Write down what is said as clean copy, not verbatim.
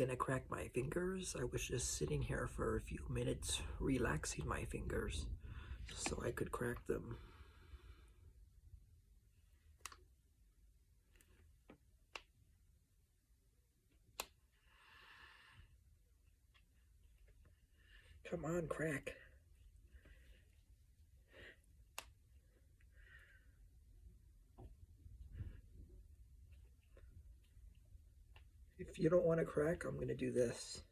gonna crack my fingers. I was just sitting here for a few minutes relaxing my fingers so I could crack them. Come on, crack. If you don't want to crack, I'm going to do this.